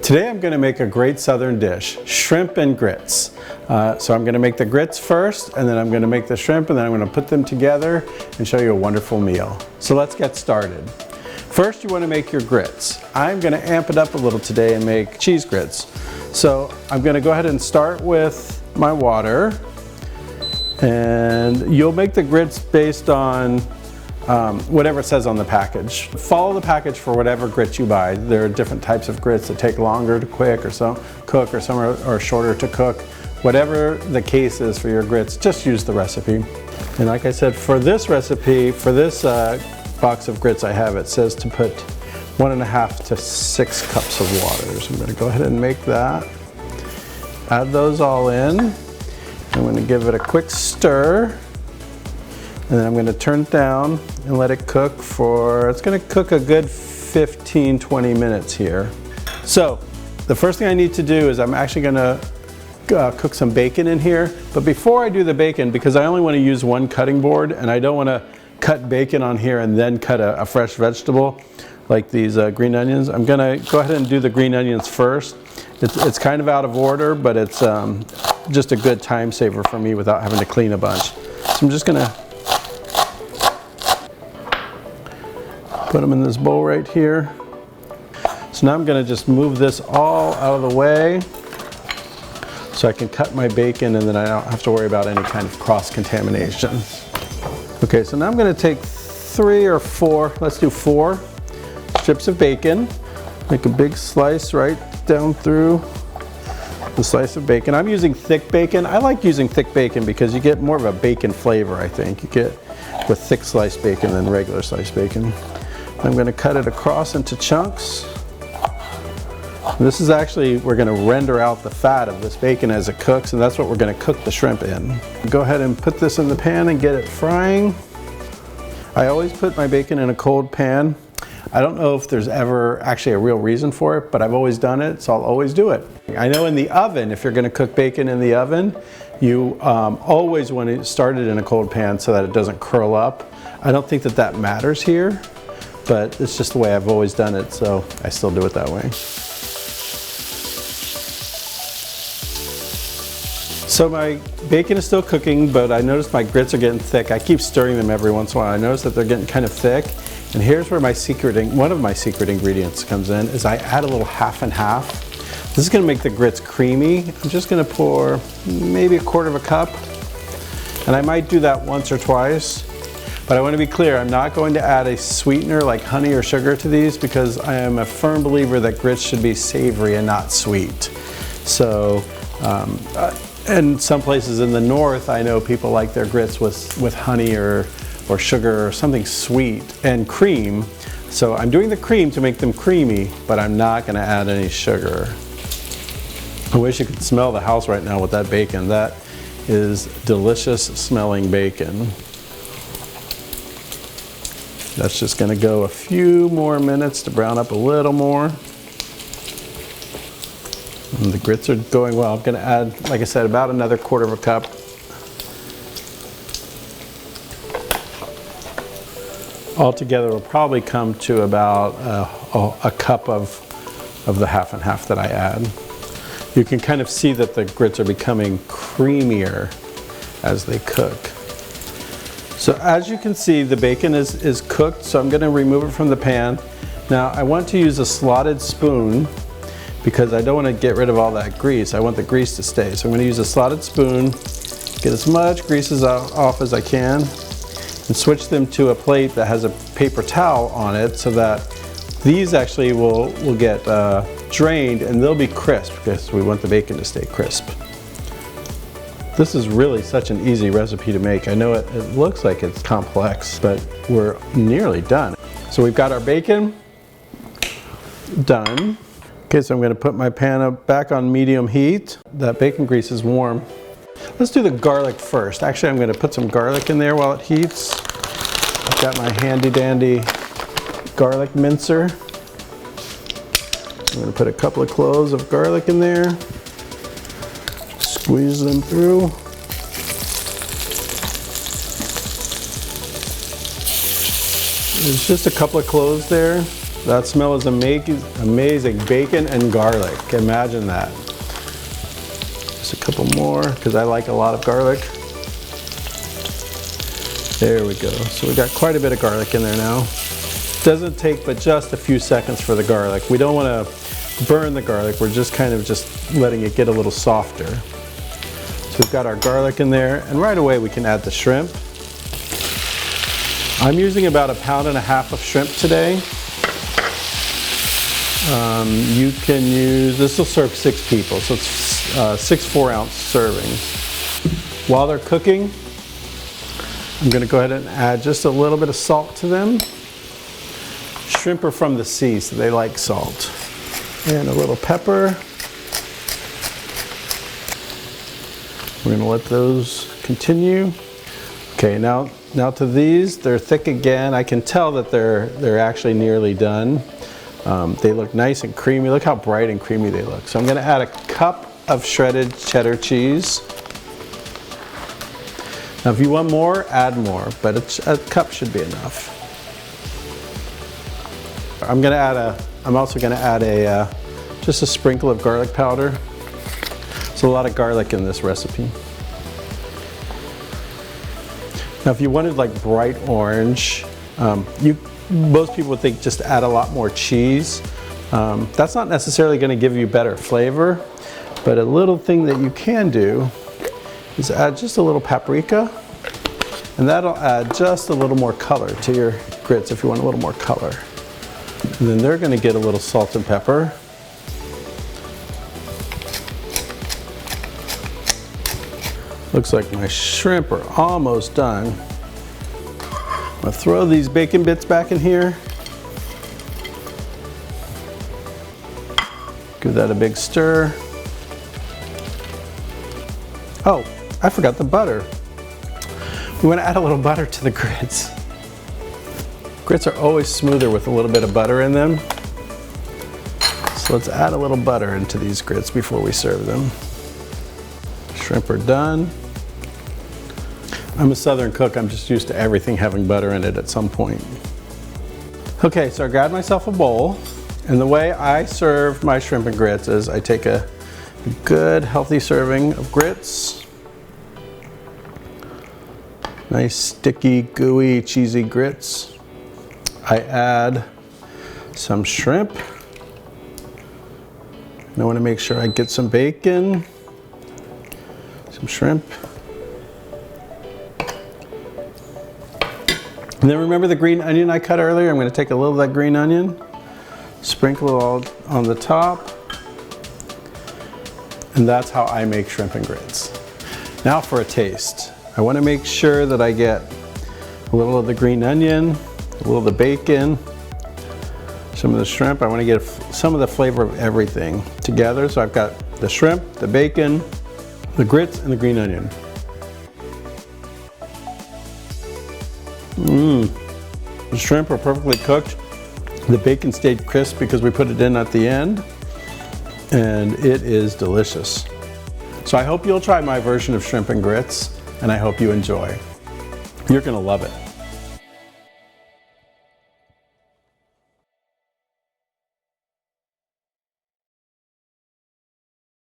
Today I'm going to make a great southern dish, shrimp and grits. So I'm going to make the grits first, and then I'm going to make the shrimp, and then I'm going to put them together and show you a wonderful meal. So let's get started. First, you want to make your grits. I'm going to amp it up a little today and make cheese grits. So I'm going to go ahead and start with my water, and you'll make the grits based on whatever it says on the package. Follow the package for whatever grits you buy. There are different types of grits that take longer to cook, or some are shorter to cook. Whatever the case is for your grits, just use the recipe. And like I said, for this recipe, for this box of grits I have, it says to put 1.5 to 6 cups of water. So I'm going to go ahead and make that. Add those all in. I'm going to give it a quick stir. And then I'm going to turn it down and let it cook for, it's going to cook a good 15-20 minutes here. So the first thing I need to do is I'm actually going to cook some bacon in here. But before I do the bacon, because I only want to use one cutting board and I don't want to cut bacon on here and then cut a fresh vegetable like these green onions, I'm going to go ahead and do the green onions first. It's kind of out of order, but it's just a good time saver for me without having to clean a bunch. So I'm just going to put them in this bowl right here. So now I'm going to just move this all out of the way so I can cut my bacon, and then I don't have to worry about any kind of cross-contamination. Okay, so now I'm going to take 3 or 4, let's do 4 strips of bacon. Make a big slice right down through the slice of bacon. I'm using thick bacon. I like using thick bacon because you get more of a bacon flavor, I think. You get with thick sliced bacon than regular sliced bacon. I'm going to cut it across into chunks. This is actually, we're going to render out the fat of this bacon as it cooks, and that's what we're going to cook the shrimp in. Go ahead and put this in the pan and get it frying. I always put my bacon in a cold pan. I don't know if there's ever actually a real reason for it, but I've always done it, so I'll always do it. I know in the oven, if you're going to cook bacon in the oven, you always want to start it in a cold pan so that it doesn't curl up. I don't think that that matters here, but it's just the way I've always done it, so I still do it that way. So my bacon is still cooking, but I noticed my grits are getting thick. I keep stirring them every once in a while. I notice that they're getting kind of thick. And here's where one of my secret ingredients comes in, is I add a little half and half. This is going to make the grits creamy. I'm just going to pour maybe 1/4 cup. And I might do that once or twice. But I want to be clear, I'm not going to add a sweetener like honey or sugar to these, because I am a firm believer that grits should be savory and not sweet. So, in some places in the north, I know people like their grits with honey or sugar or something sweet and cream. So I'm doing the cream to make them creamy, but I'm not going to add any sugar. I wish you could smell the house right now with that bacon. That is delicious smelling bacon. That's just going to go a few more minutes to brown up a little more. And the grits are going well. I'm going to add, like I said, about another 1/4 cup. Altogether will probably come to about a cup of the half and half that I add. You can kind of see that the grits are becoming creamier as they cook. So as you can see, the bacon is cooked, so I'm going to remove it from the pan. Now I want to use a slotted spoon because I don't want to get rid of all that grease. I want the grease to stay. So I'm going to use a slotted spoon, get as much grease off as I can, and switch them to a plate that has a paper towel on it so that these actually will get drained and they'll be crisp because we want the bacon to stay crisp. This is really such an easy recipe to make. I know it looks like it's complex, but we're nearly done. So we've got our bacon done. Okay, so I'm going to put my pan back on medium heat. That bacon grease is warm. Let's do the garlic first. Actually, I'm going to put some garlic in there while it heats. I've got my handy dandy garlic mincer. I'm going to put a couple of cloves of garlic in there. Squeeze them through. There's just a couple of cloves there. That smell is amazing. Bacon and garlic. Imagine that. Just a couple more, because I like a lot of garlic. There we go. So we got quite a bit of garlic in there now. Doesn't take but just a few seconds for the garlic. We don't want to burn the garlic. We're just kind of just letting it get a little softer. So we've got our garlic in there, and right away we can add the shrimp. I'm using about 1.5 pounds of shrimp today. You can use, this will serve 6 people, so it's 6 4-ounce servings. While they're cooking, I'm going to go ahead and add just a little bit of salt to them. Shrimp are from the sea, so they like salt. And a little pepper. We're going to let those continue. Okay, now to these, they're thick again. I can tell that they're actually nearly done. They look nice and creamy. Look how bright and creamy they look. So I'm going to add a cup of shredded cheddar cheese. Now if you want more, add more, but a cup should be enough. I'm also going to add just a sprinkle of garlic powder. There's a lot of garlic in this recipe. Now if you wanted like bright orange, most people would think just add a lot more cheese. That's not necessarily going to give you better flavor, but a little thing that you can do is add just a little paprika, and that'll add just a little more color to your grits if you want a little more color. And then they're going to get a little salt and pepper. Looks like my shrimp are almost done. I'm going to throw these bacon bits back in here. Give that a big stir. Oh, I forgot the butter. We want to add a little butter to the grits. Grits are always smoother with a little bit of butter in them. So let's add a little butter into these grits before we serve them. Shrimp are done. I'm a Southern cook. I'm just used to everything having butter in it at some point. Okay, so I grabbed myself a bowl, and the way I serve my shrimp and grits is I take a good healthy serving of grits. Nice sticky, gooey, cheesy grits. I add some shrimp. And I want to make sure I get some bacon, some shrimp. And then remember the green onion I cut earlier? I'm going to take a little of that green onion, sprinkle it all on the top, and that's how I make shrimp and grits. Now for a taste. I want to make sure that I get a little of the green onion, a little of the bacon, some of the shrimp. I want to get some of the flavor of everything together. So I've got the shrimp, the bacon, the grits, and the green onion. The shrimp are perfectly cooked. The bacon stayed crisp because we put it in at the end, and it is delicious. So I hope you'll try my version of shrimp and grits, and I hope you enjoy. You're gonna love it.